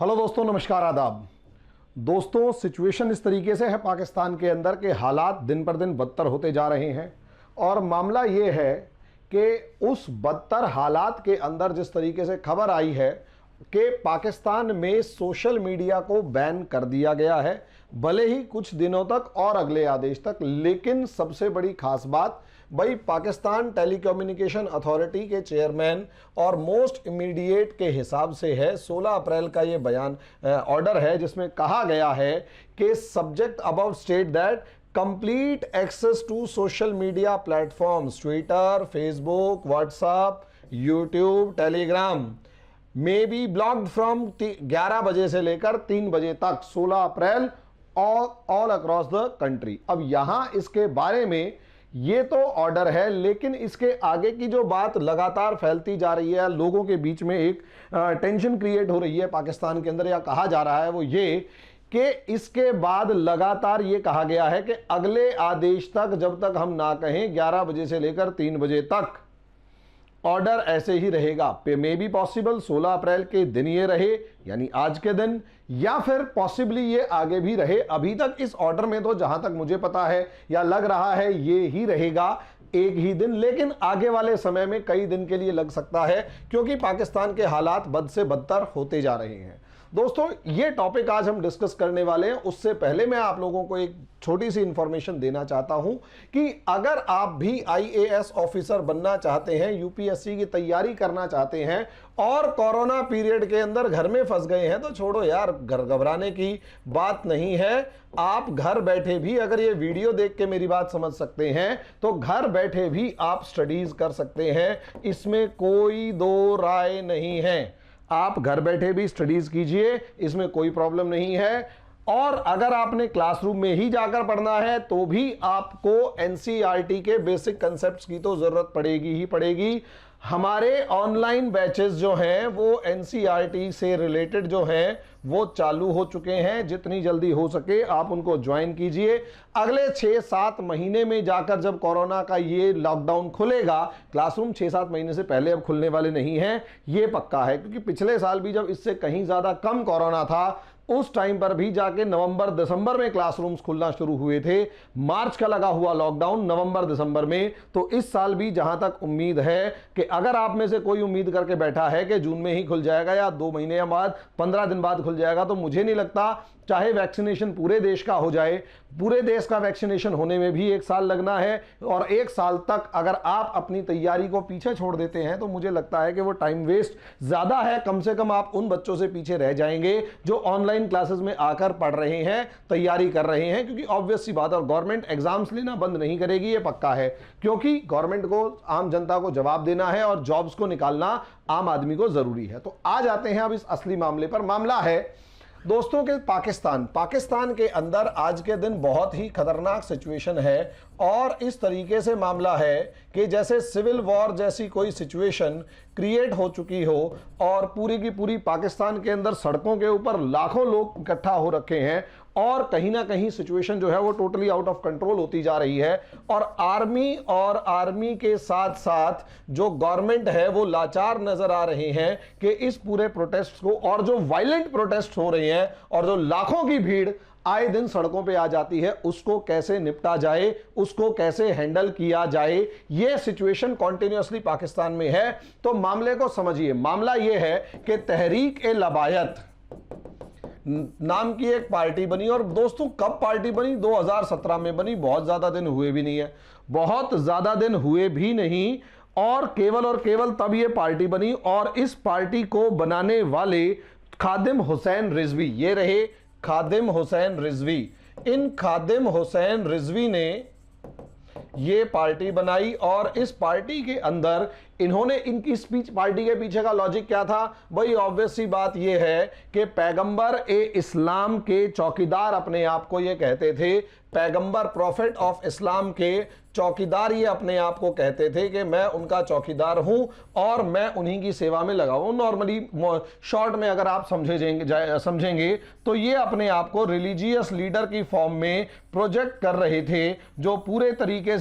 Hello दोस्तों, नमस्कार, आदाब। दोस्तों, सिचुएशन इस तरीके से है पाकिस्तान के अंदर के हालात दिन पर दिन बदतर होते जा रहे हैं और मामला ये है कि उस बदतर हालात के अंदर जिस तरीके से खबर आई है कि पाकिस्तान में सोशल मीडिया को बैन कर दिया गया है, भले ही कुछ दिनों तक और अगले आदेश तक, लेकिन सबसे बड़ी खास बात भाई पाकिस्तान टेलीकम्युनिकेशन अथॉरिटी के चेयरमैन और मोस्ट इमीडिएट के हिसाब से है 16 अप्रैल का ये बयान ऑर्डर है जिसमें कहा गया है कि subject above state that complete access to social media platforms Twitter, Facebook, WhatsApp, YouTube, Telegram may be blocked from 11 बजे से लेकर 3 बजे तक 16 April all across the country. अब यहां इसके बारे में ये तो ऑर्डर है, लेकिन इसके आगे की जो बात लगातार फैलती जा रही है, लोगों के बीच में एक टेंशन क्रिएट हो रही है पाकिस्तान के अंदर, या कहा जा रहा है वो ये कि इसके बाद लगातार ये कहा गया है कि अगले आदेश तक, जब तक हम ना कहें 11 बजे से लेकर 3 बजे तक ऑर्डर ऐसे ही रहेगा। मे बी पॉसिबल 16 अप्रैल के दिन ये रहे, यानी आज के दिन, या फिर पॉसिबली ये आगे भी रहे। अभी तक इस ऑर्डर में तो जहां तक मुझे पता है या लग रहा है ये ही रहेगा, एक ही दिन, लेकिन आगे वाले समय में कई दिन के लिए लग सकता है क्योंकि पाकिस्तान के हालात बद से बदतर होते जा रहे हैं। दोस्तों, ये टॉपिक आज हम डिस्कस करने वाले हैं। उससे पहले मैं आप लोगों को एक छोटी सी इंफॉर्मेशन देना चाहता हूं कि अगर आप भी आईएएस ऑफिसर बनना चाहते हैं, यूपीएससी की तैयारी करना चाहते हैं और कोरोना पीरियड के अंदर घर में फंस गए हैं, तो छोड़ो यार, घबराने की बात नहीं है। आप घर बैठे भी, अगर ये वीडियो देख के मेरी बात समझ सकते हैं, तो घर बैठे भी आप स्टडीज कर सकते हैं, इसमें कोई दो राय नहीं है। आप घर बैठे भी स्टडीज कीजिए, इसमें कोई प्रॉब्लम नहीं है। और अगर आपने क्लासरूम में ही जाकर पढ़ना है तो भी आपको एनसीईआरटी के बेसिक कंसेप्ट्स की तो जरूरत पड़ेगी ही पड़ेगी। हमारे ऑनलाइन बैचेस जो हैं वो एनसीईआरटी से रिलेटेड जो हैं वो चालू हो चुके हैं। जितनी जल्दी हो सके आप उनको ज्वाइन कीजिए। अगले 6-7 महीने में जाकर जब कोरोना का ये लॉकडाउन खुलेगा, क्लासरूम 6-7 महीने से पहले अब खुलने वाले नहीं हैं, ये पक्का है, क्योंकि पिछले साल भी जब इससे कहीं ज्यादा कम कोरोना था उस टाइम पर भी जाके नवंबर-दिसंबर में क्लासरूम्स खुलना शुरू हुए थे। मार्च का लगा हुआ लॉकडाउन नवंबर-दिसंबर में। तो इस साल भी जहां तक उम्मीद है कि अगर आप में से कोई उम्मीद करके बैठा है कि जून में ही खुल जाएगा या 2 महीने या बाद 15 दिन बाद खुल जाएगा, तो मुझे नहीं लगता। चाहे वैक्सीनेशन पूरे देश का हो जाए, पूरे देश का वैक्सीनेशन होने में भी 1 साल लगना है, और 1 साल तक अगर आप अपनी तैयारी को पीछे छोड़ देते हैं तो मुझे लगता है कि वो टाइम वेस्ट ज्यादा है। कम से कम आप उन बच्चों से पीछे रह जाएंगे जो ऑनलाइन क्लासेस में आकर पढ़ रहे हैं, तैयारी कर रहे हैं, क्योंकि ऑब्वियस सी बात, और गवर्नमेंट एग्जाम्स लेना बंद नहीं करेगी, ये पक्का है, क्योंकि गवर्नमेंट को आम जनता को जवाब देना है और जॉब्स को निकालना आम आदमी को जरूरी है। तो आ जाते हैं अब इस असली मामले पर। मामला है दोस्तों के पाकिस्तान के अंदर आज के दिन बहुत ही खतरनाक सिचुएशन है, और इस तरीके से मामला है कि जैसे सिविल वॉर जैसी कोई सिचुएशन क्रिएट हो चुकी हो और पूरी की पूरी पाकिस्तान के अंदर सड़कों के ऊपर लाखों लोग इकट्ठा हो रखे हैं, और कहीं ना कहीं सिचुएशन जो है वो टोटली आउट ऑफ कंट्रोल होती जा रही है। और आर्मी के साथ साथ जो गवर्नमेंट है वो लाचार नजर आ रहे हैं कि इस पूरे प्रोटेस्ट को, और जो वायलेंट प्रोटेस्ट हो रहे हैं और जो लाखों की भीड़ आए दिन सड़कों पे आ जाती है, उसको कैसे निपटा जाए, उसको कैसे हैंडल किया जाए। ये सिचुएशन कॉन्टिन्यूअसली पाकिस्तान में है। तो मामले को समझिए। मामला यह है कि तहरीक-ए-लबायत नाम की एक पार्टी बनी, और दोस्तों कब पार्टी बनी? 2017 में बनी। बहुत ज्यादा दिन हुए भी नहीं है, बहुत ज्यादा दिन हुए भी नहीं, और केवल तब ये पार्टी बनी। और इस पार्टी को बनाने वाले खादिम हुसैन रिजवी, ये रहे खादिम हुसैन रिजवी। इन खादिम हुसैन रिजवी ने ये पार्टी बनाई, और इस पार्टी के अंदर इन्होंने, इनकी स्पीच, पार्टी के पीछे का लॉजिक क्या था भाई? ऑब्वियस सी बात यह है कि पैगंबर ए इस्लाम के चौकीदार अपने आप को ये कहते थे, पैगंबर प्रॉफिट ऑफ इस्लाम के चौकीदार ये अपने आप को कहते थे कि मैं उनका चौकीदार हूं और मैं उन्हीं की सेवा में लगा हूं। नॉर्मली शॉर्ट में अगर आप समझेंगे तो ये अपने आप को रिलीजियस लीडर की फॉर्म में प्रोजेक्ट कर रहे थे, जो पूरे तरीके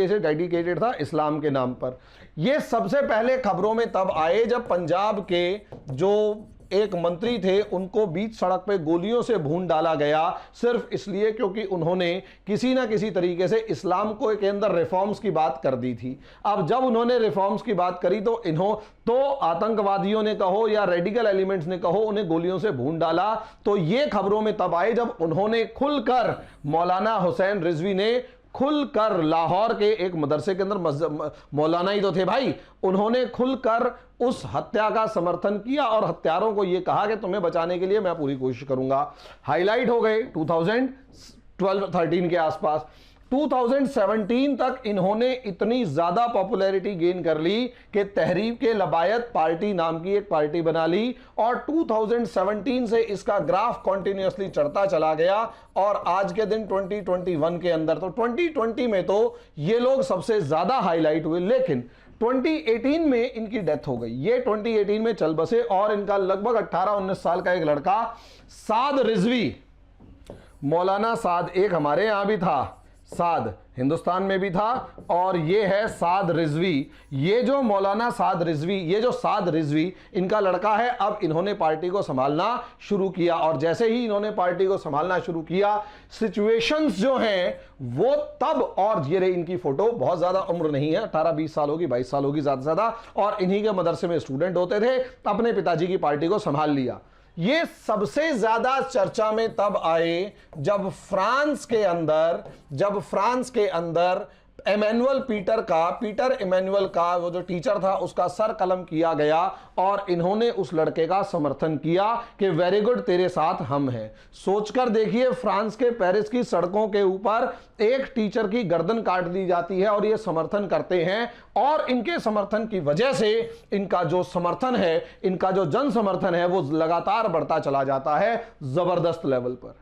से डेडिकेटेड था इस्लाम के नाम पर। ये सबसे पहले खबरों में तब आए जब पंजाब के जो एक मंत्री थे उनको बीच सड़क पे गोलियों से भून डाला गया, सिर्फ इसलिए क्योंकि उन्होंने किसी ना किसी तरीके से इस्लाम को के अंदर रिफॉर्म्स की बात कर दी थी। अब जब उन्होंने रिफॉर्म्स की बात करी तो आतंकवादियों ने कहो या रेडिकल एलिमेंट्स ने कहो, उन्हें गोलियों से भून डाला। तो ये खबरों में तब आए जब उन्होंने खुलकर, मौलाना हुसैन रिजवी ने खुलकर, लाहौर के एक मदरसे के अंदर मौलाना ही तो थे भाई, उन्होंने खुलकर उस हत्या का समर्थन किया और हत्यारों को यह कहा कि तुम्हें बचाने के लिए मैं पूरी कोशिश करूंगा। हाईलाइट हो गए 2012-13 के आसपास। 2017 तक इन्होंने इतनी ज्यादा पॉपुलैरिटी गेन कर ली कि तहरीक के लबायत पार्टी नाम की एक पार्टी बना ली और 2017 से इसका ग्राफ कॉन्टिन्यूअसली चढ़ता चला गया और आज के दिन 2021 के अंदर, तो 2020 में तो ये लोग सबसे ज्यादा हाईलाइट हुए, लेकिन 2018 में इनकी डेथ हो गई। ये 2018 में चल बसे और इनका लगभग 18-19 साल का एक लड़का साद रिजवी, मौलाना साद, एक हमारे यहां भी था साद, हिंदुस्तान में भी था, और ये है साद रिजवी। ये जो मौलाना साद रिजवी, ये जो साद रिजवी इनका लड़का है। अब इन्होंने पार्टी को संभालना शुरू किया और जैसे ही इन्होंने पार्टी को संभालना शुरू किया, सिचुएशंस जो हैं वो तब, और ये इनकी फोटो, बहुत ज्यादा उम्र नहीं है, 18-20 साल होगी, 22 साल होगी ज्यादा से ज्यादा, और इन्हीं के मदरसे में स्टूडेंट होते थे, अपने पिताजी की पार्टी को संभाल लिया। ये सबसे ज्यादा चर्चा में तब आए जब फ्रांस के अंदर पीटर इमैनुअल का वो जो टीचर था उसका सर कलम किया गया और इन्होंने उस लड़के का समर्थन किया कि वेरी गुड, तेरे साथ हम हैं। सोचकर देखिए, फ्रांस के पेरिस की सड़कों के ऊपर एक टीचर की गर्दन काट दी जाती है और ये समर्थन करते हैं, और इनके समर्थन की वजह से इनका जो समर्थन है, इनका जो जन समर्थन है, वो लगातार बढ़ता चला जाता है जबरदस्त लेवल पर।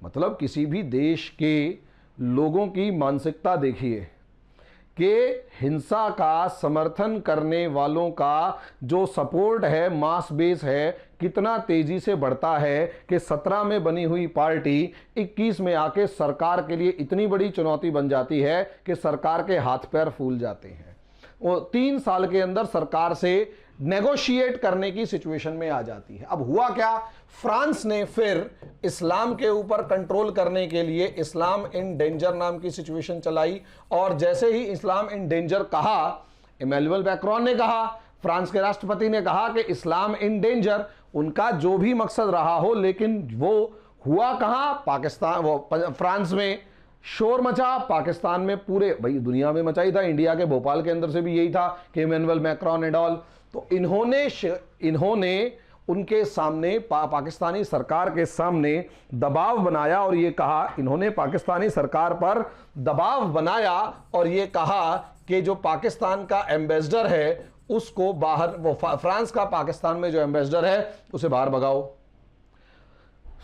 मतलब किसी भी देश के लोगों की मानसिकता देखिए कि हिंसा का समर्थन करने वालों का जो सपोर्ट है, मास बेस है, कितना तेजी से बढ़ता है कि 17 में बनी हुई पार्टी 21 में आके सरकार के लिए इतनी बड़ी चुनौती बन जाती है कि सरकार के हाथ पैर फूल जाते हैं। वो 3 साल के अंदर सरकार से नेगोशिएट करने की सिचुएशन में आ जाती है। अब हुआ क्या, फ्रांस ने फिर इस्लाम के ऊपर कंट्रोल करने के लिए इस्लाम इन डेंजर नाम की सिचुएशन चलाई, और जैसे ही इस्लाम इन डेंजर कहा, इमैनुअल मैक्रोन ने कहा, फ्रांस के राष्ट्रपति ने कहा कि इस्लाम इन डेंजर, उनका जो भी मकसद रहा हो, लेकिन वो हुआ कहां, पाकिस्तान, वो फ्रांस में शोर मचा, पाकिस्तान में, पूरे भाई दुनिया में मचाई था, इंडिया के भोपाल के अंदर से भी यही था कि इमैनुअल मैक्रोन एंड ऑल। तो इन्होंने उनके सामने, पाकिस्तानी सरकार के सामने दबाव बनाया और ये कहा, इन्होंने पाकिस्तानी सरकार पर दबाव बनाया और ये कहा कि जो पाकिस्तान का एम्बेसडर है उसको बाहर, वो फ्रांस का पाकिस्तान में जो एम्बेसडर है उसे बाहर भगाओ।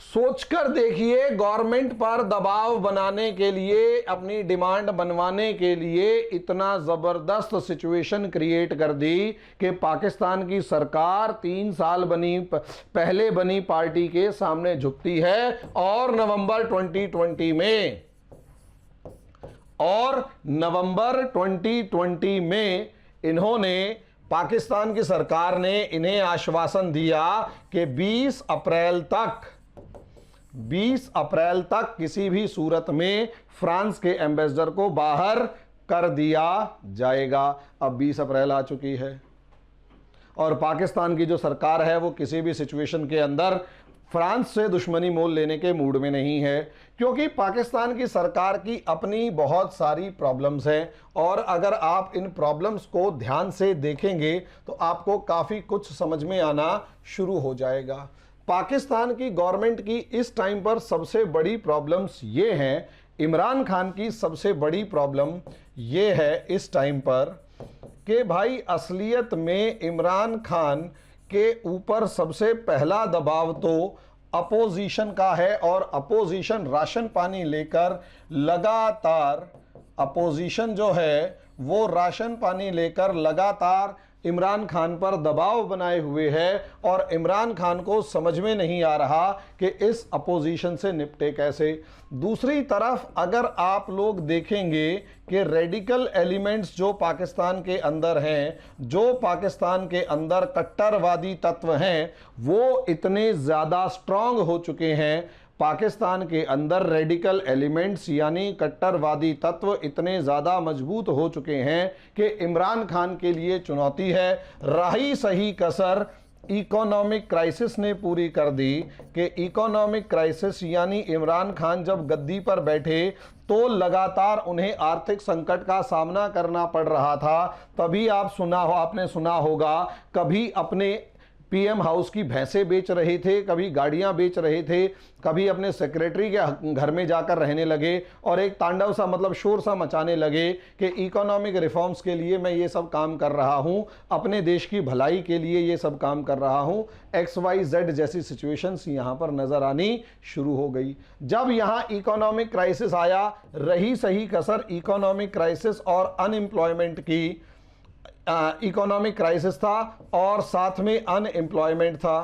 सोचकर देखिए, गवर्नमेंट पर दबाव बनाने के लिए, अपनी डिमांड बनवाने के लिए इतना जबरदस्त सिचुएशन क्रिएट कर दी कि पाकिस्तान की सरकार 3 साल पहले बनी पार्टी के सामने झुकती है। और नवंबर 2020 में इन्होंने, पाकिस्तान की सरकार ने इन्हें आश्वासन दिया कि 20 अप्रैल तक किसी भी सूरत में फ्रांस के एम्बेसडर को बाहर कर दिया जाएगा। अब 20 अप्रैल आ चुकी है और पाकिस्तान की जो सरकार है वो किसी भी सिचुएशन के अंदर फ्रांस से दुश्मनी मोल लेने के मूड में नहीं है, क्योंकि पाकिस्तान की सरकार की अपनी बहुत सारी प्रॉब्लम्स हैं और अगर आप इन प्रॉब्लम्स को ध्यान से देखेंगे तो आपको काफ़ी कुछ समझ में आना शुरू हो जाएगा। पाकिस्तान की गवर्नमेंट की इस टाइम पर सबसे बड़ी प्रॉब्लम्स ये हैं, इमरान खान की सबसे बड़ी प्रॉब्लम ये है इस टाइम पर कि भाई असलियत में इमरान खान के ऊपर सबसे पहला दबाव तो अपोजिशन का है और अपोजिशन राशन पानी लेकर लगातार, अपोजिशन जो है वो राशन पानी लेकर लगातार इमरान खान पर दबाव बनाए हुए है और इमरान खान को समझ में नहीं आ रहा कि इस अपोजिशन से निपटे कैसे। दूसरी तरफ अगर आप लोग देखेंगे कि रेडिकल एलिमेंट्स जो पाकिस्तान के अंदर हैं, जो पाकिस्तान के अंदर कट्टरवादी तत्व हैं, वो इतने ज़्यादा स्ट्रांग हो चुके हैं, पाकिस्तान के अंदर रेडिकल एलिमेंट्स यानी कट्टरवादी तत्व इतने ज़्यादा मजबूत हो चुके हैं कि इमरान खान के लिए चुनौती है। रही सही कसर इकोनॉमिक क्राइसिस ने पूरी कर दी कि इकोनॉमिक क्राइसिस यानी इमरान खान जब गद्दी पर बैठे तो लगातार उन्हें आर्थिक संकट का सामना करना पड़ रहा था। तभी आपने सुना होगा, कभी अपने पीएम हाउस की भैंसें बेच रहे थे, कभी गाड़ियां बेच रहे थे, कभी अपने सेक्रेटरी के घर में जाकर रहने लगे और एक तांडव सा मतलब शोर सा मचाने लगे कि इकोनॉमिक रिफॉर्म्स के लिए मैं ये सब काम कर रहा हूं, अपने देश की भलाई के लिए ये सब काम कर रहा हूं। XYZ जैसी सिचुएशंस यहां पर नजर आनी शुरू हो गई। जब यहां इकोनॉमिक क्राइसिस आया, रही सही कसर इकोनॉमिक क्राइसिस और अनएम्प्लॉयमेंट की, इकोनॉमिक क्राइसिस था और साथ में अनएम्प्लॉयमेंट था।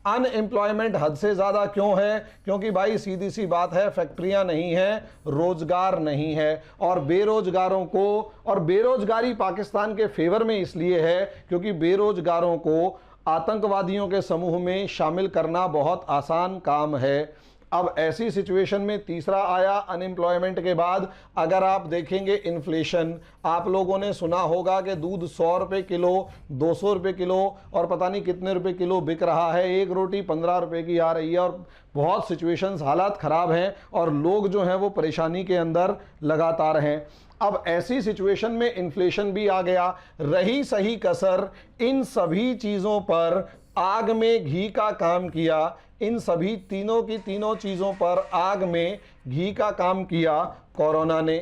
अनएम्प्लॉयमेंट हद से ज़्यादा क्यों है? क्योंकि भाई सीधी सी बात है, फैक्ट्रियां नहीं है, रोजगार नहीं है और बेरोजगारों को, और बेरोजगारी पाकिस्तान के फेवर में इसलिए है क्योंकि बेरोजगारों को आतंकवादियों के समूह में शामिल करना बहुत आसान काम है। अब ऐसी सिचुएशन में तीसरा आया अनएम्प्लॉयमेंट के बाद, अगर आप देखेंगे इन्फ्लेशन, आप लोगों ने सुना होगा कि दूध 100 रुपये किलो, 200 रुपये किलो और पता नहीं कितने रुपए किलो बिक रहा है, एक रोटी 15 रुपये की आ रही है और बहुत सिचुएशंस, हालात ख़राब हैं और लोग जो हैं वो परेशानी के अंदर लगातार हैं। अब ऐसी सिचुएशन में इन्फ्लेशन भी आ गया। रही सही कसर इन सभी चीज़ों पर आग में घी का काम किया, इन सभी तीनों की तीनों चीज़ों पर आग में घी का काम किया कोरोना ने,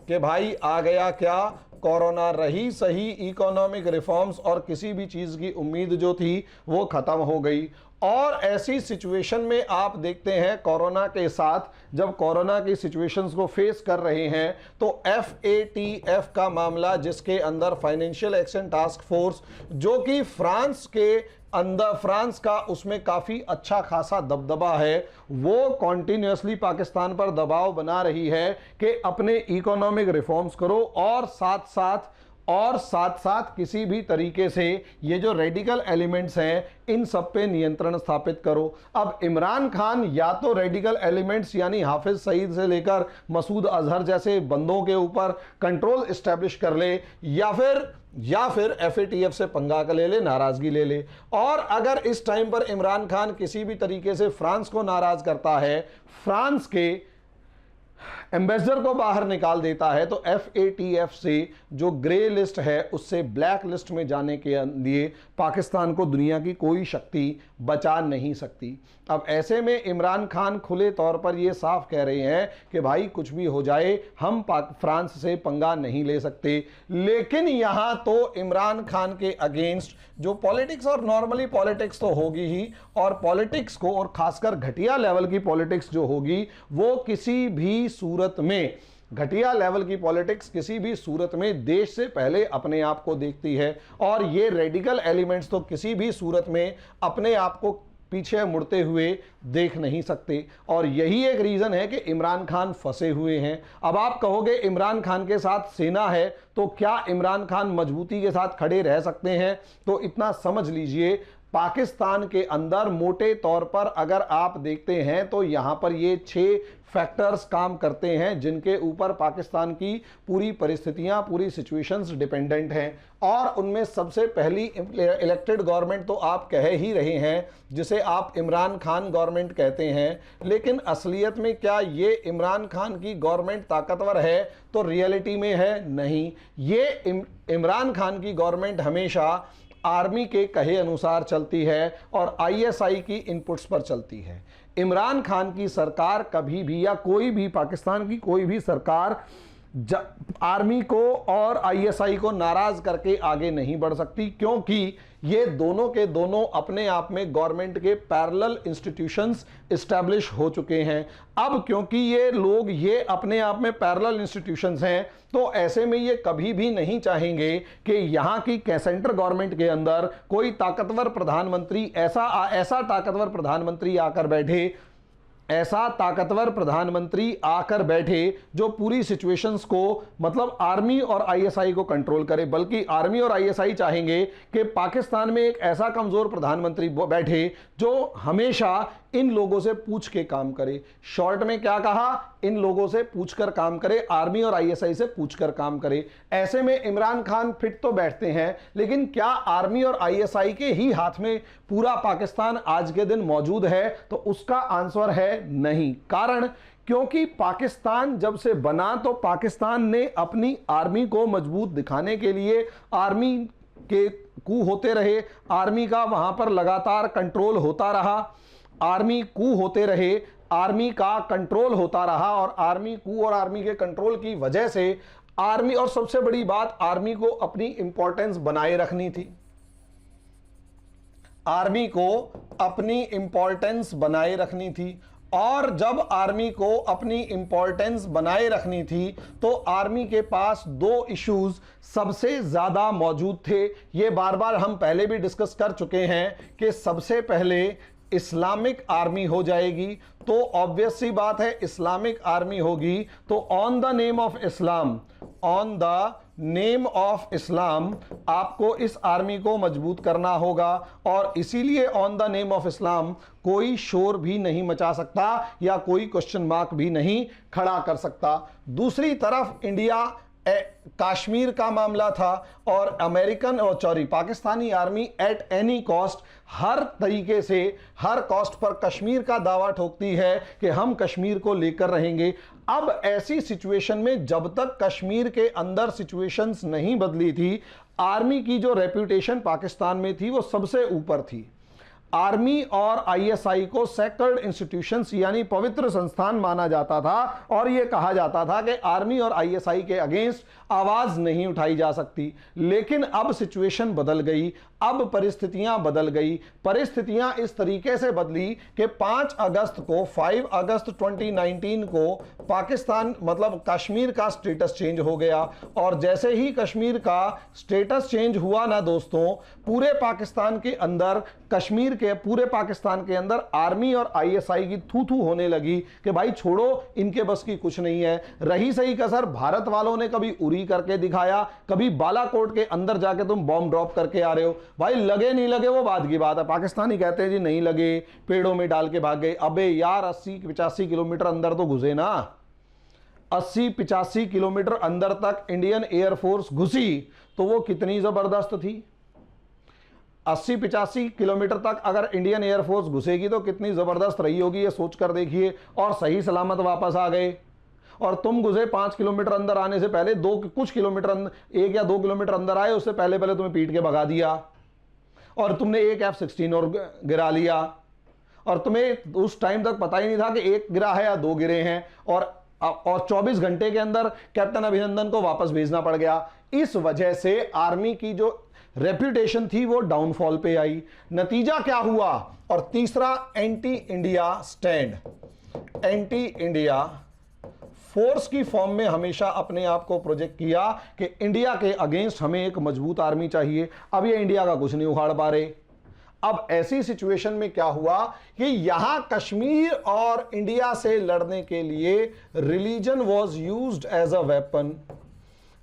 कि भाई आ गया क्या? कोरोना। रही सही इकोनॉमिक रिफॉर्म्स और किसी भी चीज़ की उम्मीद जो थी वो ख़त्म हो गई। और ऐसी सिचुएशन में आप देखते हैं कोरोना के साथ, जब कोरोना की सिचुएशंस को फेस कर रहे हैं तो FATF का मामला, जिसके अंदर फाइनेंशियल एक्शन टास्क फोर्स, जो कि फ्रांस के अंदर, फ्रांस का उसमें काफ़ी अच्छा खासा दबदबा है, वो कॉन्टिन्यूसली पाकिस्तान पर दबाव बना रही है कि अपने इकोनॉमिक रिफॉर्म्स करो और साथ साथ किसी भी तरीके से ये जो रेडिकल एलिमेंट्स हैं इन सब पे नियंत्रण स्थापित करो। अब इमरान खान या तो रेडिकल एलिमेंट्स यानी हाफिज सईद से लेकर मसूद अजहर जैसे बंदों के ऊपर कंट्रोल इस्टेब्लिश कर ले, या फिर FATF से पंगा कर ले, नाराजगी ले ले। और अगर इस टाइम पर इमरान खान किसी भी तरीके से फ्रांस को नाराज करता है, फ्रांस के एम्बेसडर को बाहर निकाल देता है, तो FATF से जो ग्रे लिस्ट है उससे ब्लैक लिस्ट में जाने के लिए पाकिस्तान को दुनिया की कोई शक्ति बचा नहीं सकती। अब ऐसे में इमरान खान खुले तौर पर ये साफ कह रहे हैं कि भाई कुछ भी हो जाए हम फ्रांस से पंगा नहीं ले सकते। लेकिन यहाँ तो इमरान खान के अगेंस्ट जो पॉलिटिक्स, और नॉर्मली पॉलिटिक्स तो होगी ही, और पॉलिटिक्स को, और खासकर घटिया लेवल की पॉलिटिक्स जो होगी वो किसी भी सूरत में, घटिया लेवल की पॉलिटिक्स किसी भी सूरत में देश से पहले अपने आप को देखती है। और ये रेडिकल एलिमेंट्स तो किसी भी सूरत में अपने आप को पीछे मुड़ते हुए देख नहीं सकते। और यही एक रीज़न है कि इमरान खान फंसे हुए हैं। अब आप कहोगे इमरान खान के साथ सेना है, तो क्या इमरान खान मजबूती के साथ खड़े रह सकते हैं? तो इतना समझ लीजिए, पाकिस्तान के अंदर मोटे तौर पर अगर आप देखते हैं तो यहां पर ये 6 फैक्टर्स काम करते हैं जिनके ऊपर पाकिस्तान की पूरी परिस्थितियां, पूरी सिचुएशंस डिपेंडेंट हैं। और उनमें सबसे पहली इलेक्टेड गवर्नमेंट तो आप कह ही रहे हैं, जिसे आप इमरान खान गवर्नमेंट कहते हैं। लेकिन असलियत में क्या ये इमरान खान की गवर्नमेंट ताकतवर है? तो रियलिटी में है नहीं। ये इमरान खान की गवर्नमेंट हमेशा आर्मी के कहे अनुसार चलती है और ISI की इनपुट्स पर चलती है। इमरान खान की सरकार कभी भी, या कोई भी पाकिस्तान की कोई भी सरकार आर्मी को और आईएसआई को नाराज करके आगे नहीं बढ़ सकती, क्योंकि ये दोनों के दोनों अपने आप में गवर्नमेंट के पैरेलल इंस्टीट्यूशंस एस्टैब्लिश हो चुके हैं। अब क्योंकि ये लोग ये अपने आप में पैरेलल इंस्टीट्यूशंस हैं, तो ऐसे में ये कभी भी नहीं चाहेंगे कि यहाँ की सेंट्रल गवर्नमेंट के अंदर कोई ताकतवर प्रधानमंत्री ऐसा ताकतवर प्रधानमंत्री आकर बैठे जो पूरी सिचुएशंस को, मतलब आर्मी और आईएसआई को कंट्रोल करे, बल्कि आर्मी और आईएसआई चाहेंगे कि पाकिस्तान में एक ऐसा कमजोर प्रधानमंत्री बैठे जो हमेशा इन लोगों से पूछ के काम करे। शॉर्ट में क्या कहा, इन लोगों से पूछकर काम करे, आर्मी और आईएसआई से पूछकर काम करे। ऐसे में इमरान खान फिट तो बैठते हैं, लेकिन क्या आर्मी और आईएसआई के ही हाथ में पूरा पाकिस्तान आज के दिन मौजूद है? तो उसका आंसर है नहीं। कारण, क्योंकि पाकिस्तान जब से बना तो पाकिस्तान ने अपनी आर्मी को मजबूत दिखाने के लिए आर्मी के कू होते रहे, आर्मी का वहां पर लगातार कंट्रोल होता रहा, आर्मी कू होते रहे, आर्मी का कंट्रोल होता रहा, और आर्मी कू और आर्मी के कंट्रोल की वजह से आर्मी, और सबसे बड़ी बात, आर्मी को अपनी इंपॉर्टेंस बनाए रखनी थी। आर्मी को अपनी इंपॉर्टेंस बनाए रखनी थी, और जब आर्मी को अपनी इंपॉर्टेंस बनाए रखनी थी तो आर्मी के पास दो इश्यूज सबसे ज्यादा मौजूद थे। ये बार बार हम पहले भी डिस्कस कर चुके हैं कि सबसे पहले इस्लामिक आर्मी हो जाएगी, तो ऑब्वियस सी बात है इस्लामिक आर्मी होगी, तो on the name of Islam आपको इस आर्मी को मजबूत करना होगा, और इसीलिए on the name of Islam कोई शोर भी नहीं मचा सकता या कोई क्वेश्चन मार्क भी नहीं खड़ा कर सकता। दूसरी तरफ इंडिया कश्मीर का मामला था, और Pakistani army at any cost, हर तरीके से हर कॉस्ट पर कश्मीर का दावा ठोकती है कि हम कश्मीर को लेकर रहेंगे। अब ऐसी सिचुएशन में जब तक कश्मीर के अंदर सिचुएशंस नहीं बदली थी, आर्मी की जो रेप्यूटेशन पाकिस्तान में थी वो सबसे ऊपर थी। आर्मी और आईएसआई को सेक्रेड इंस्टीट्यूशंस यानी पवित्र संस्थान माना जाता था, और यह कहा जाता था कि आर्मी और आईएसआई के अगेंस्ट आवाज नहीं उठाई जा सकती। लेकिन अब सिचुएशन बदल गई, अब परिस्थितियां बदल गई। परिस्थितियां इस तरीके से बदली कि 5 अगस्त 2019 को पाकिस्तान, मतलब कश्मीर का स्टेटस चेंज हो गया, और जैसे ही कश्मीर का स्टेटस चेंज हुआ ना दोस्तों, पूरे पाकिस्तान के अंदर आर्मी और आईएसआई की थू थू होने लगी कि भाई छोड़ो, इनके बस की कुछ नहीं है। रही सही कसर भारत वालों ने कभी उरी करके दिखाया, कभी बालाकोट के अंदर जाके तुम बॉम्ब ड्रॉप करके आ रहे हो, भाई लगे नहीं लगे वो बात की बात है। पाकिस्तानी कहते हैं जी नहीं लगे, पेड़ों में डाल के भाग गए। अबे यार 80-85 किलोमीटर अंदर तो घुसे ना, 80-85 किलोमीटर अंदर तक इंडियन एयरफोर्स घुसी, तो वो कितनी जबरदस्त थी। 80-85 किलोमीटर तक अगर इंडियन एयरफोर्स घुसेगी तो कितनी जबरदस्त रही होगी, ये सोच कर देखिए। और सही सलामत वापस आ गए, और तुम घुसे 5 किलोमीटर अंदर आने से पहले, 1 या 2 किलोमीटर अंदर आए, उससे पहले तुम्हें पीट के भगा दिया, और तुमने एक F-16 और गिरा लिया, और तुम्हें उस टाइम तक पता ही नहीं था कि एक गिरा है या 2 गिरे हैं, और 24 घंटे के अंदर कैप्टन अभिनंदन को वापस भेजना पड़ गया। इस वजह से आर्मी की जो रेप्यूटेशन थी वो डाउनफॉल पे आई। नतीजा क्या हुआ? और तीसरा, anti India stand. Anti India force की फॉर्म में हमेशा अपने आप को प्रोजेक्ट किया कि इंडिया के अगेंस्ट हमें एक मजबूत आर्मी चाहिए। अब ये इंडिया का कुछ नहीं उखाड़ पा रहे। अब ऐसी सिचुएशन में क्या हुआ कि यहां कश्मीर और इंडिया से लड़ने के लिए religion was used as a weapon.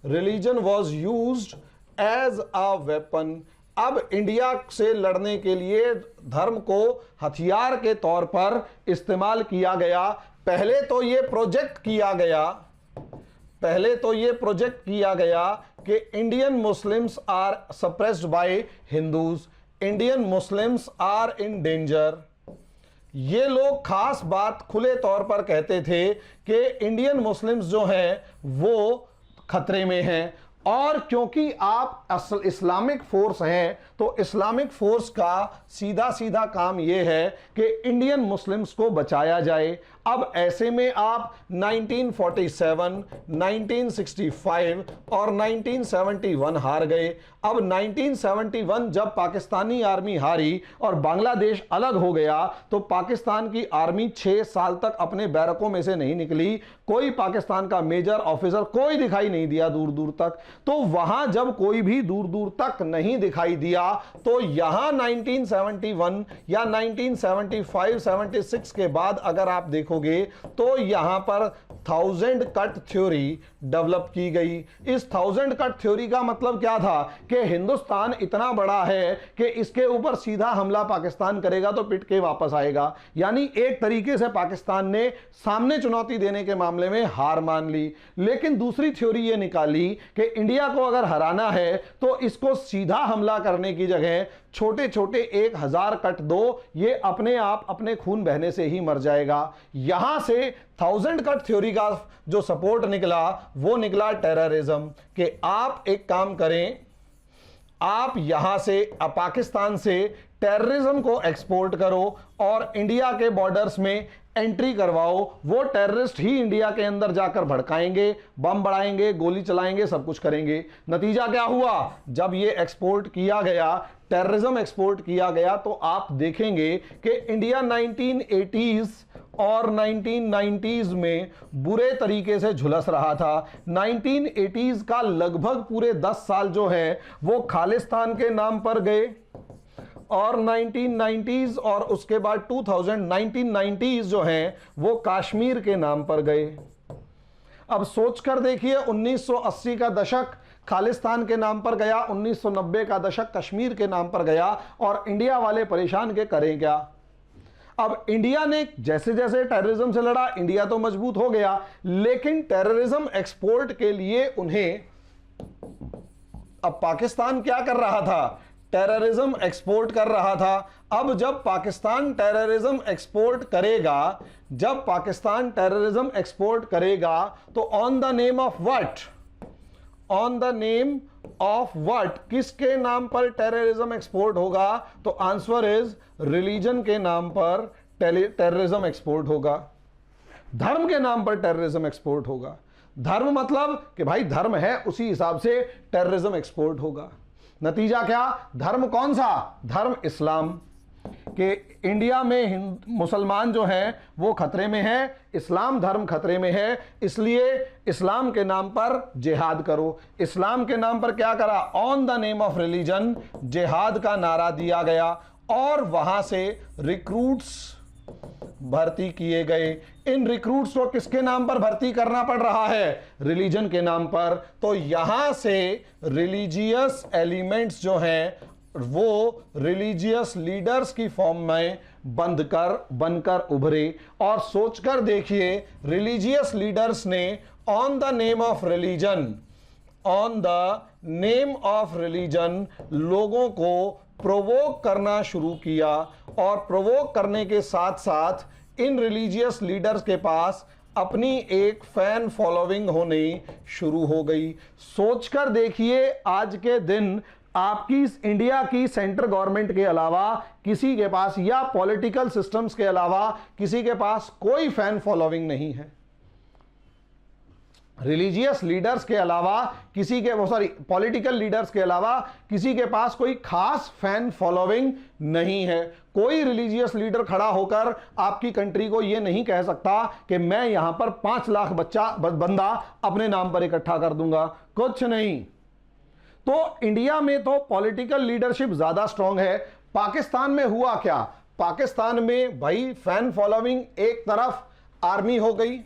Religion was used as a weapon. अब इंडिया से लड़ने के लिए धर्म को हथियार के तौर पर इस्तेमाल किया गया। पहले तो यह प्रोजेक्ट किया गया कि Indian Muslims are suppressed by Hindus, Indian Muslims are in danger. ये लोग खास बात खुले तौर पर कहते थे कि इंडियन मुस्लिम्स जो हैं वो खतरे में हैं, और क्योंकि आप असल इस्लामिक फोर्स हैं तो इस्लामिक फोर्स का सीधा सीधा काम यह है कि इंडियन मुस्लिम्स को बचाया जाए। अब ऐसे में आप 1947, 1965 और 1971 हार गए। अब 1971 जब पाकिस्तानी आर्मी हारी और बांग्लादेश अलग हो गया तो पाकिस्तान की आर्मी 6 साल तक अपने बैरकों में से नहीं निकली। कोई पाकिस्तान का मेजर ऑफिसर कोई दिखाई नहीं दिया दूर दूर तक। तो वहां जब कोई भी दूर दूर तक नहीं दिखाई दिया तो यहां 1971 या 1975-76 के बाद अगर आप देखोगे तो यहां पर 1000 कट थ्योरी डेवलप की गई। इस 1000 कट थ्योरी का मतलब क्या था कि हिंदुस्तान इतना बड़ा है कि इसके ऊपर सीधा हमला पाकिस्तान करेगा तो पिट के वापस आएगा। यानी एक तरीके से पाकिस्तान ने सामने चुनौती देने के मामले में हार मान ली। लेकिन दूसरी थ्योरी यह निकाली कि इंडिया को अगर हराना है तो इसको सीधा हमला करने की जगह छोटे छोटे 1000 कट दो, ये अपने आप अपने खून बहने से ही मर जाएगा। यहां से 1000 कट थ्योरी का जो सपोर्ट निकला वो निकला टेररिज्म। कि आप एक काम करें, आप यहां से पाकिस्तान से टेररिज्म को एक्सपोर्ट करो और इंडिया के बॉर्डर्स में एंट्री करवाओ। वो टेररिस्ट ही इंडिया के अंदर जाकर भड़काएंगे, बम बढ़ाएंगे, गोली चलाएंगे, सब कुछ करेंगे। नतीजा क्या हुआ? जब ये एक्सपोर्ट किया गया, टेररिज्म एक्सपोर्ट किया गया, तो आप देखेंगे कि इंडिया 1980s और 1990s में बुरे तरीके से झुलस रहा था। 1980s का लगभग पूरे 10 साल जो है वो खालिस्तान के नाम पर गए और 1990s और उसके बाद 1990s जो हैं वो कश्मीर के नाम पर गए। अब सोचकर देखिए, 1980 का दशक खालिस्तान के नाम पर गया, 1990 का दशक कश्मीर के नाम पर गया और इंडिया वाले परेशान के करें क्या। अब इंडिया ने जैसे जैसे टेररिज्म से लड़ा, इंडिया तो मजबूत हो गया, लेकिन टेररिज्म एक्सपोर्ट के लिए उन्हें, अब पाकिस्तान क्या कर रहा था? टेररिज्म एक्सपोर्ट कर रहा था। अब जब पाकिस्तान टेररिज्म एक्सपोर्ट करेगा, जब पाकिस्तान टेररिज्म एक्सपोर्ट करेगा तो on the name of what? On the name of what? किसके नाम पर टेररिज्म एक्सपोर्ट होगा? तो आंसर इज रिलीजन के नाम पर टेररिज्म एक्सपोर्ट होगा, धर्म के नाम पर टेररिज्म एक्सपोर्ट होगा। धर्म मतलब कि भाई धर्म है, उसी हिसाब से टेररिज्म एक्सपोर्ट होगा। नतीजा क्या? धर्म कौन सा? धर्म इस्लाम। कि इंडिया में मुसलमान जो हैं वो खतरे में है, इस्लाम धर्म खतरे में है, इसलिए इस्लाम के नाम पर जिहाद करो। इस्लाम के नाम पर क्या करा? On the name of religion जिहाद का नारा दिया गया और वहां से रिक्रूट्स भर्ती किए गए। इन रिक्रूट्स को किसके नाम पर भर्ती करना पड़ रहा है? रिलीजन के नाम पर। तो यहां से रिलीजियस एलिमेंट्स जो हैं वो रिलीजियस लीडर्स की फॉर्म में बनकर उभरे। और सोचकर देखिए, रिलीजियस लीडर्स ने on the name of religion, on the name of religion लोगों को प्रोवोक करना शुरू किया और प्रोवोक करने के साथ साथ इन रिलीजियस लीडर्स के पास अपनी एक फैन फॉलोइंग होनी शुरू हो गई। सोचकर देखिए, आज के दिन आपकी इंडिया की सेंट्रल गवर्नमेंट के अलावा किसी के पास, या पॉलिटिकल सिस्टम्स के अलावा किसी के पास कोई फैन फॉलोइंग नहीं है। रिलीजियस लीडर्स के अलावा किसी के, पॉलिटिकल लीडर्स के अलावा किसी के पास कोई खास फैन फॉलोइंग नहीं है। कोई रिलीजियस लीडर खड़ा होकर आपकी कंट्री को यह नहीं कह सकता कि मैं यहां पर 5 लाख बंदा अपने नाम पर इकट्ठा कर दूंगा, कुछ नहीं। तो इंडिया में तो पॉलिटिकल लीडरशिप ज्यादा स्ट्रांग है। पाकिस्तान में हुआ क्या? पाकिस्तान में भाई फैन फॉलोइंग एक तरफ आर्मी हो गई।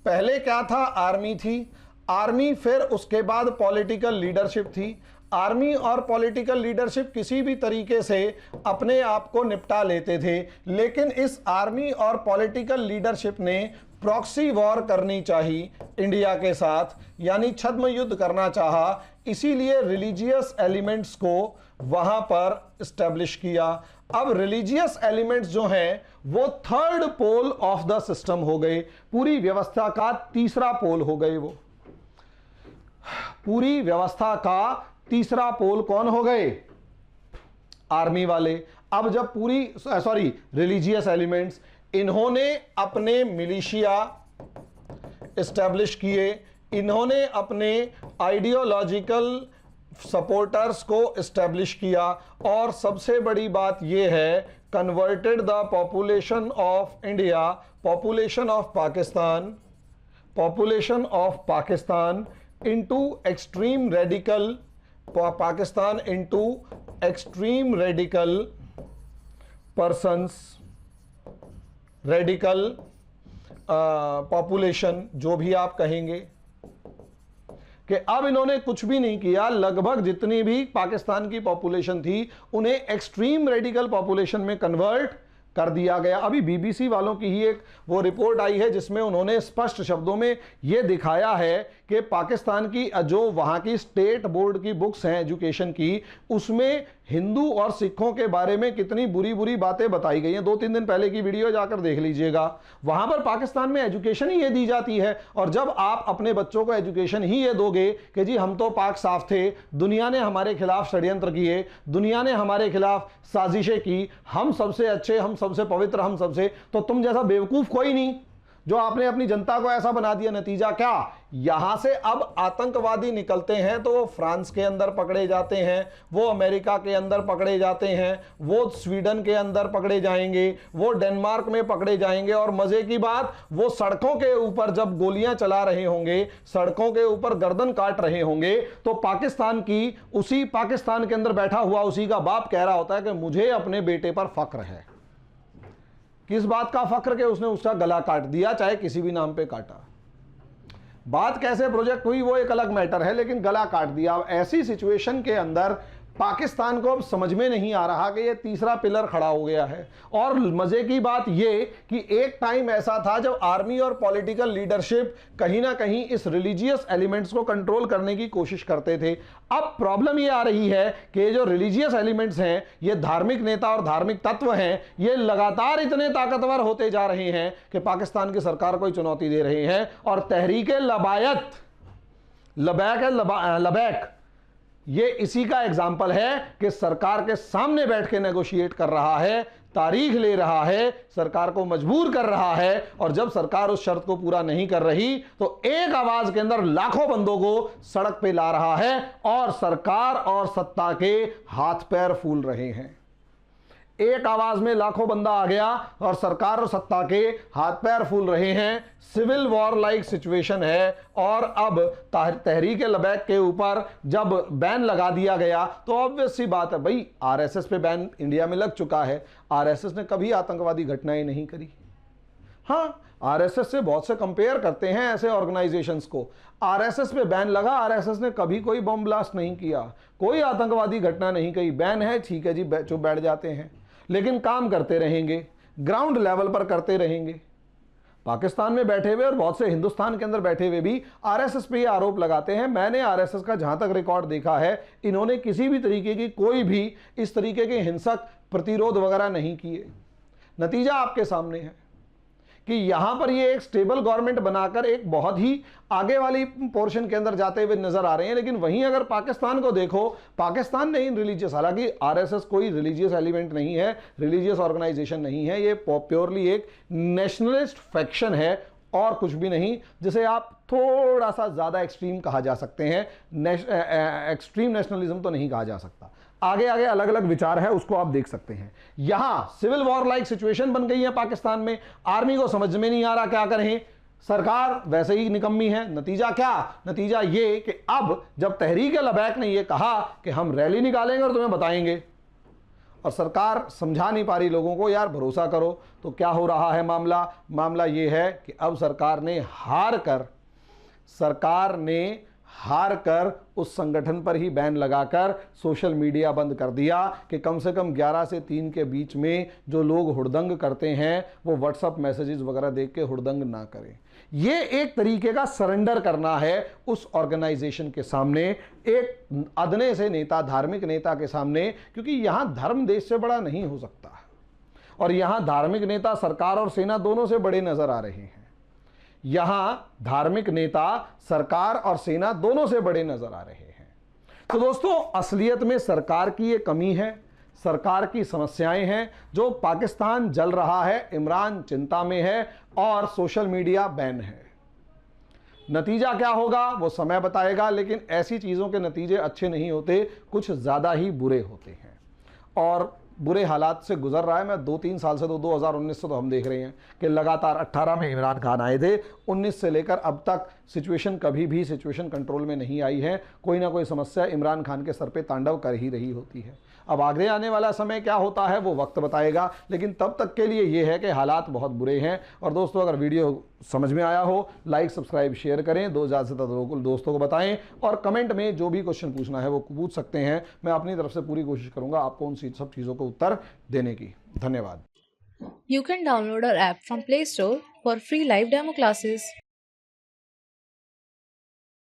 पहले क्या था? आर्मी थी, आर्मी, फिर उसके बाद पॉलिटिकल लीडरशिप थी। आर्मी और पॉलिटिकल लीडरशिप किसी भी तरीके से अपने आप को निपटा लेते थे, लेकिन इस आर्मी और पॉलिटिकल लीडरशिप ने प्रॉक्सी वॉर करनी चाहिए इंडिया के साथ, यानी छद्म युद्ध करना चाहा। इसीलिए रिलीजियस एलिमेंट्स को वहां पर एस्टेब्लिश किया। अब रिलीजियस एलिमेंट्स जो हैं वो third pole of the system हो गए, पूरी व्यवस्था का तीसरा पोल हो गए वो। पूरी व्यवस्था का तीसरा पोल कौन हो गए? आर्मी वाले। अब जब रिलीजियस एलिमेंट्स, इन्होंने अपने मिलिशिया एस्टैब्लिश किए, इन्होंने अपने आइडियोलॉजिकल सपोर्टर्स को एस्टैब्लिश किया, और सबसे बड़ी बात यह है, converted the population of India, population of Pakistan into extreme radical Pakistan into extreme radical persons, radical population, जो भी आप कहेंगे, कि अब इन्होंने कुछ भी नहीं किया, लगभग जितनी भी पाकिस्तान की पॉपुलेशन थी उन्हें एक्सट्रीम रेडिकल पॉपुलेशन में कन्वर्ट कर दिया गया। अभी बीबीसी वालों की ही एक वो रिपोर्ट आई है जिसमें उन्होंने स्पष्ट शब्दों में यह दिखाया है कि पाकिस्तान की जो वहां की स्टेट बोर्ड की बुक्स हैं एजुकेशन की, उसमें हिंदू और सिखों के बारे में कितनी बुरी बुरी बातें बताई गई हैं। 2-3 दिन पहले की वीडियो जाकर देख लीजिएगा। वहां पर पाकिस्तान में एजुकेशन ही ये दी जाती है, और जब आप अपने बच्चों को एजुकेशन ही ये दोगे कि जी हम तो पाक साफ थे, दुनिया ने हमारे खिलाफ षड्यंत्र किए, दुनिया ने हमारे खिलाफ साजिशें की, हम सबसे अच्छे, हम सबसे पवित्र, हम सबसे, तो तुम जैसा बेवकूफ कोई नहीं जो आपने अपनी जनता को ऐसा बना दिया। नतीजा क्या? यहां से अब आतंकवादी निकलते हैं तो वो फ्रांस के अंदर पकड़े जाते हैं, वो अमेरिका के अंदर पकड़े जाते हैं, वो स्वीडन के अंदर पकड़े जाएंगे, वो डेनमार्क में पकड़े जाएंगे, और मजे की बात, वो सड़कों के ऊपर जब गोलियां चला रहे होंगे, सड़कों के ऊपर गर्दन काट रहे होंगे, तो पाकिस्तान के अंदर बैठा हुआ उसी का बाप कह रहा होता है कि मुझे अपने बेटे पर फक्र है। किस बात का फक्र? के उसने उसका गला काट दिया, चाहे किसी भी नाम पे काटा। बात कैसे प्रोजेक्ट हुई वो एक अलग मैटर है, लेकिन गला काट दिया। अब ऐसी सिचुएशन के अंदर पाकिस्तान को अब समझ में नहीं आ रहा कि ये तीसरा पिलर खड़ा हो गया है। और मजे की बात ये कि एक टाइम ऐसा था जब आर्मी और पॉलिटिकल लीडरशिप कहीं ना कहीं इस रिलीजियस एलिमेंट्स को कंट्रोल करने की कोशिश करते थे। अब प्रॉब्लम ये आ रही है कि जो रिलीजियस एलिमेंट्स हैं, ये धार्मिक नेता और धार्मिक तत्व हैं, ये लगातार इतने ताकतवर होते जा रहे हैं कि पाकिस्तान की सरकार को चुनौती दे रहे हैं। और तहरीके लबैक ये इसी का एग्जाम्पल है कि सरकार के सामने बैठ के नेगोशिएट कर रहा है, तारीख ले रहा है, सरकार को मजबूर कर रहा है, और जब सरकार उस शर्त को पूरा नहीं कर रही तो एक आवाज के अंदर लाखों बंदों को सड़क पे ला रहा है, और सरकार और सत्ता के हाथ पैर फूल रहे हैं। एक आवाज में लाखों बंदा आ गया और सरकार और सत्ता के हाथ पैर फूल रहे हैं। सिविल वॉर लाइक सिचुएशन है। और अब तहरीक लबैक के ऊपर जब बैन लगा दिया गया तो ऑब्वियस सी बात है भाई, आरएसएस पे बैन इंडिया में लग चुका है। आरएसएस ने कभी आतंकवादी घटनाएं नहीं करी। हाँ, आरएसएस से बहुत से कंपेयर करते हैं ऐसे ऑर्गेनाइजेशंस को। आरएसएस पे बैन लगा, आरएसएस ने कभी कोई बम ब्लास्ट नहीं किया, कोई आतंकवादी घटना नहीं कही। बैन है, ठीक है जी, चुप बैठ जाते हैं, लेकिन काम करते रहेंगे, ग्राउंड लेवल पर करते रहेंगे। पाकिस्तान में बैठे हुए और बहुत से हिंदुस्तान के अंदर बैठे हुए भी आरएसएस पे ये आरोप लगाते हैं। मैंने आरएसएस का जहां तक रिकॉर्ड देखा है, इन्होंने किसी भी तरीके की कोई भी इस तरीके के हिंसक प्रतिरोध वगैरह नहीं किए। नतीजा आपके सामने है कि यहां पर ये एक स्टेबल गवर्नमेंट बनाकर एक बहुत ही आगे वाली पोर्शन के अंदर जाते हुए नजर आ रहे हैं। लेकिन वहीं अगर पाकिस्तान को देखो, पाकिस्तान नहीं रिलीजियस, हालांकि आरएसएस कोई रिलीजियस एलिमेंट नहीं है, रिलीजियस ऑर्गेनाइजेशन नहीं है, ये प्योरली एक नेशनलिस्ट फैक्शन है और कुछ भी नहीं, जिसे आप थोड़ा सा ज्यादा एक्सट्रीम कहा जा सकते हैं। एक्सट्रीम नेशनलिज्म तो नहीं कहा जा सकता। आगे आगे अलग अलग विचार है, उसको आप देख सकते हैं। यहां सिविल वॉर लाइक सिचुएशन बन गई है पाकिस्तान में। आर्मी को समझ में नहीं आ रहा क्या करें, सरकार वैसे ही निकम्मी है। नतीजा क्या? नतीजा ये कि अब जब तहरीक लबैक ने यह कहा कि हम रैली निकालेंगे और तुम्हें बताएंगे, और सरकार समझा नहीं पा रही लोगों को, यार भरोसा करो, तो क्या हो रहा है मामला यह है कि अब सरकार ने हार कर उस संगठन पर ही बैन लगाकर सोशल मीडिया बंद कर दिया कि कम से कम 11 से 3 के बीच में जो लोग हुड़दंग करते हैं वो व्हाट्सएप मैसेजेस वगैरह देख के हुड़दंग ना करें। ये एक तरीके का सरेंडर करना है उस ऑर्गेनाइजेशन के सामने, एक अदने से नेता, धार्मिक नेता के सामने, क्योंकि यहां धर्म देश से बड़ा नहीं हो सकता और यहां धार्मिक नेता सरकार और सेना दोनों से बड़े नजर आ रहे हैं। यहां धार्मिक नेता सरकार और सेना दोनों से बड़े नजर आ रहे हैं। तो दोस्तों, असलियत में सरकार की ये कमी है, सरकार की समस्याएं हैं। जो पाकिस्तान जल रहा है, इमरान चिंता में है और सोशल मीडिया बैन है। नतीजा क्या होगा वो समय बताएगा, लेकिन ऐसी चीज़ों के नतीजे अच्छे नहीं होते, कुछ ज़्यादा ही बुरे होते हैं और बुरे हालात से गुजर रहा है। मैं 2-3 साल से, तो 2019 से तो हम देख रहे हैं कि लगातार 18 में इमरान खान आए थे, 19 से लेकर अब तक सिचुएशन कभी भी सिचुएशन कंट्रोल में नहीं आई है। कोई ना कोई समस्या इमरान खान के सर पे तांडव कर ही रही होती है। अब आगे आने वाला समय क्या होता है वो वक्त बताएगा, लेकिन तब तक के लिए ये है कि हालात बहुत बुरे हैं। और दोस्तों, अगर वीडियो समझ में आया हो, लाइक सब्सक्राइब शेयर करें, ज़्यादा से ज़्यादा दोस्तों को बताएं और कमेंट में जो भी क्वेश्चन पूछना है वो पूछ सकते हैं। मैं अपनी तरफ से पूरी कोशिश करूंगा आपको उन सब चीज़ों को उत्तर देने की। धन्यवाद। You can download our app from Play Store for free live demo classes.